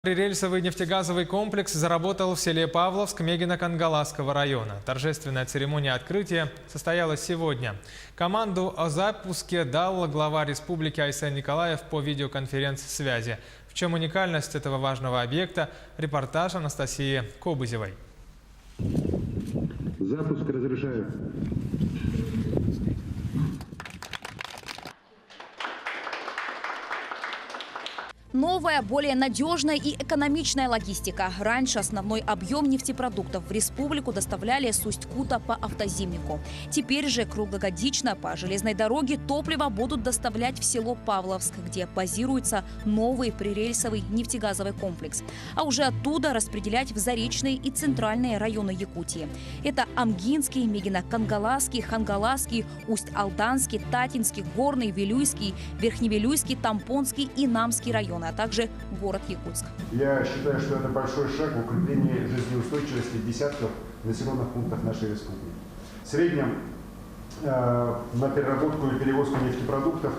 Рельсовый нефтегазовый комплекс заработал в селе Павловск Мегино-Кангаласского района. Торжественная церемония открытия состоялась сегодня. Команду о запуске дал глава республики Айсен Николаев по видеоконференц-связи. В чем уникальность этого важного объекта? Репортаж Анастасии Кобызевой. Запуск разрешаю. Новая, более надежная и экономичная логистика. Раньше основной объем нефтепродуктов в республику доставляли с Усть-Кута по автозимнику. Теперь же круглогодично по железной дороге топливо будут доставлять в село Павловск, где базируется новый прирельсовый нефтегазовый комплекс. А уже оттуда распределять в заречные и центральные районы Якутии. Это Амгинский, Мегино-Кангаласский, Хангаласский, Усть-Алданский, Татинский, Горный, Вилюйский, Верхневилюйский, Тампонский и Намский районы, а также город Якутск. Я считаю, что это большой шаг в укреплении жизнеустойчивости десятков населенных пунктов нашей республики. В среднем на переработку и перевозку нефтепродуктов,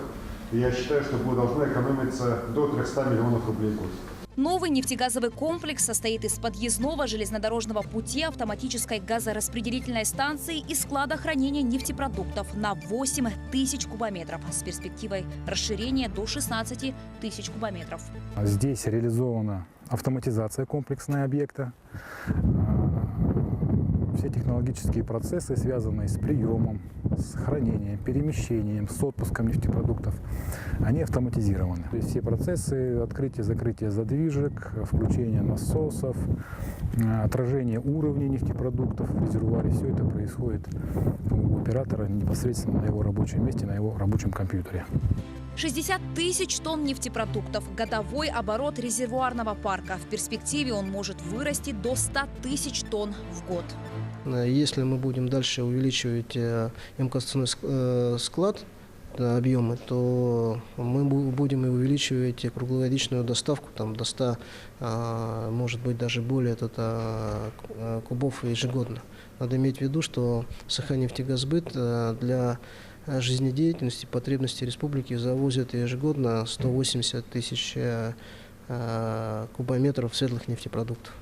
я считаю, что должно экономиться до 300 миллионов рублей в год. Новый нефтегазовый комплекс состоит из подъездного железнодорожного пути, автоматической газораспределительной станции и склада хранения нефтепродуктов на 8 тысяч кубометров с перспективой расширения до 16 тысяч кубометров. Здесь реализована автоматизация комплексного объекта. Все технологические процессы, связанные с приемом, с хранением, перемещением, с отпуском нефтепродуктов, они автоматизированы. То есть все процессы открытия-закрытия задвижек, включение насосов, отражение уровня нефтепродуктов в резервуаре, все это происходит у оператора непосредственно на его рабочем месте, на его рабочем компьютере. 60 тысяч тонн нефтепродуктов – годовой оборот резервуарного парка. В перспективе он может вырасти до 100 тысяч тонн в год. Если мы будем дальше увеличивать емкостный склад, объемы, то мы будем и увеличивать круглогодичную доставку до 100, может быть даже более кубов ежегодно. Надо иметь в виду, что Саханефтегазбыт для жизнедеятельности, потребностей республики завозит ежегодно 180 тысяч кубометров светлых нефтепродуктов.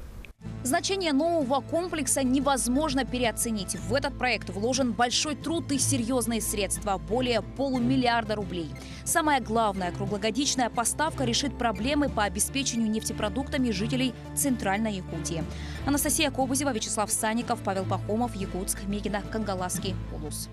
Значение нового комплекса невозможно переоценить. В этот проект вложен большой труд и серьезные средства – более $500 миллиарда рублей. Самое главное – круглогодичная поставка решит проблемы по обеспечению нефтепродуктами жителей Центральной Якутии. Анастасия Кобызева, Вячеслав Санников, Павел Пахомов, Якутск, Мегино-Кангаласский улус.